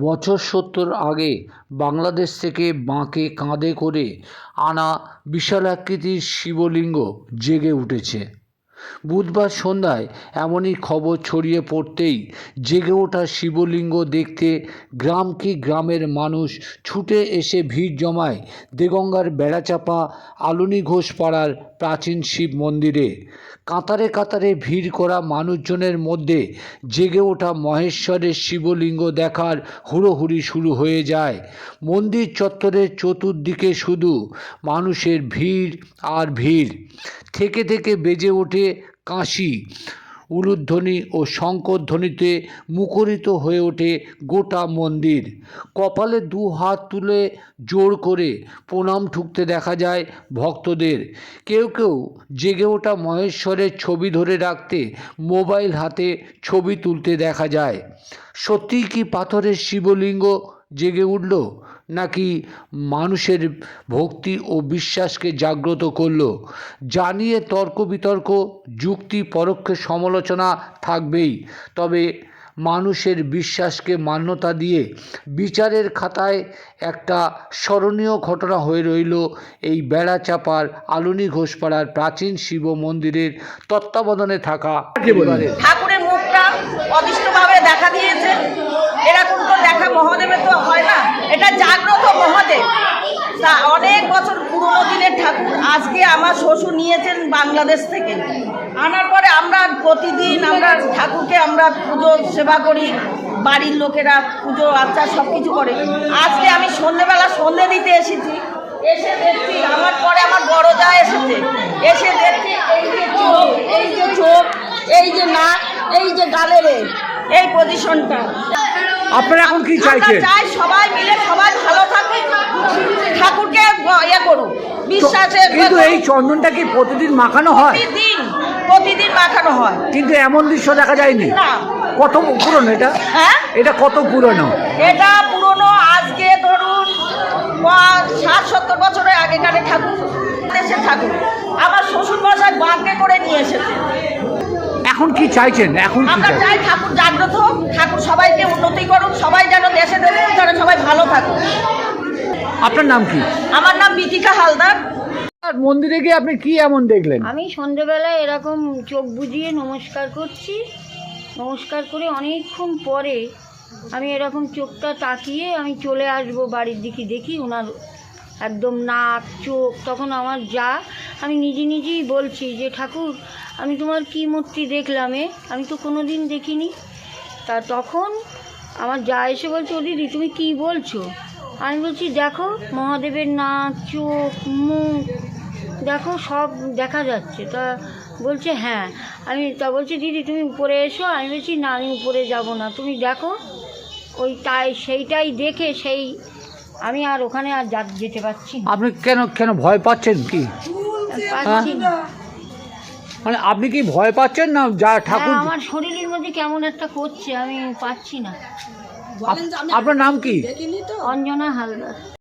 বছর ৭০ আগে বাংলাদেশ থেকে বাঁকে কাঁধে করে আনা বিশালাকৃতির শিবলিঙ্গ জেগে উঠেছে। বুধবার সন্ধ্যায় এমনই খবর ছড়িয়ে পড়তেই জেগে ওঠা শিবলিঙ্গ দেখতে গ্রাম কি গ্রামের মানুষ ছুটে এসে ভিড় জমায় দেগঙ্গার বেড়াচাপা আলুনি ঘোষ পাড়ার প্রাচীন শিব মন্দিরে। কাতারে কাতারে ভিড় করা মানুষজনের মধ্যে জেগে ওঠা মহেশ্বরের শিবলিঙ্গ দেখার হুড়োহুড়ি শুরু হয়ে যায়। মন্দির চত্বরের চতুর্দিকে শুধু মানুষের ভিড় আর ভিড়। থেকে থেকে বেজে ওঠে কাঁসি, উলুধ্বনি ও শঙ্খধ্বনিতে মুখরিত হয়ে ওঠে গোটা মন্দির। কপালে দু হাত তুলে জোর করে প্রণাম ঠুকতে দেখা যায় ভক্তদের। কেউ কেউ জেগে ওঠা মহেশ্বরের ছবি ধরে রাখতে মোবাইল হাতে ছবি তুলতে দেখা যায়। সত্যিই কি পাথরের শিবলিঙ্গ জেগে উঠল, নাকি মানুষের ভক্তি ও বিশ্বাসকে জাগ্রত করল? জানিয়ে তর্ক বিতর্ক, যুক্তি পরোক্ষ সমালোচনা থাকবেই, তবে মানুষের বিশ্বাসকে মান্যতা দিয়ে বিচারের খাতায় একটা স্মরণীয় ঘটনা হয়ে রইল এই বেড়াচাপার আলুনি ঘোষপাড়ার প্রাচীন শিব মন্দিরের তত্ত্বাবধানে থাকা ঠাকুরের মুখটা অদৃষ্টভাবে দেখা দিয়েছে। এরকম তো দেখা মহাদেবের তো হয় না, এটা জাগ্রত মহাদেব। তা অনেক বছর পুরনো দিনের ঠাকুর আজকে আমার শ্বশুর নিয়েছেন বাংলাদেশ থেকে। আনার পরে আমরা প্রতিদিন ঠাকুরকে পুজো সেবা করি, বাড়ির লোকেরা পুজো আচ্ছা সব কিছু করে। আজকে আমি সন্ধ্যেবেলা সন্ধ্যে দিতে এসেছি, এসে দেখছি আমার পরে আমার বড় যা এসেছে, এসে দেখছি এই যে চোখ, এই যে চোখ, এই যে নাক, এই যে গালের এই পজিশনটা। আপনারা এখন কি চাইছেন? চাই সবাই মিলে সবাই ভালো থাকুক, ঠাকুরকে ইয়ে করুক, বিশ্বাসে। কিন্তু এই চন্দনটা কি প্রতিদিন মাখানো হয়? প্রতিদিন মাখানো হয়, কিন্তু এমন দৃশ্য দেখা যায়নি। কত পুরনো এটা? হ্যাঁ, এটা কত পুরনো? এটা পুরনো আজকে ধরুন ৬০-৭০ বছরের আগেকার ঠাকুর, দেশের ঠাকুর। আমার শ্বশুর মশাই বাঁকে করে নিয়ে এসেছে। এখন কি চাইছেন? এখন কি আমরা চাই ঠাকুর জাগ্রত হোক, ঠাকুর সবাইকে উন্নতি করুক, সবাই যেন দেশে দেশে যেন সবাই ভালো থাকুক। আপনার নাম কি? আমার নাম বিতিকা হালদার। মন্দিরে গিয়ে আপনি কি এমন দেখলেন? আমি সন্ধেবেলায় এরকম চোখ বুজিয়ে নমস্কার করছি, নমস্কার করে অনেকক্ষণ পরে আমি এরকম চোখটা তাকিয়ে আমি চলে আসবো বাড়ির দিকে, দেখি ওনার একদম নাক চোখ। তখন আমার যা, আমি নিজেই বলছি যে ঠাকুর আমি তোমার কী মূর্তি দেখলাম, আমি তো কোনো দিন দেখিনি। তা তখন আমার যা এসে বলছে, ও দিদি তুমি কী বলছো? আমি বলছি দেখো মহাদেবের নাক চোখ মুখ দেখো সব দেখা যাচ্ছে। তা বলছে হ্যাঁ। বলছি দিদি তুমি উপরে এসো। আমি বলছি না, আমি উপরে যাব না, তুমি দেখো। সেইটাই দেখে আমি আর ওখানে আর যেতে পারছি না। আপনি কেন ভয় পাচ্ছেন? কি পাচ্ছি না মানে আপনি কি ভয় পাচ্ছেন না? যা ঠাকুর আমার শরীরের মধ্যে কেমন একটা করছে, আমি পাচ্ছি না। আপনার নাম কি? অঞ্জনা হালদার।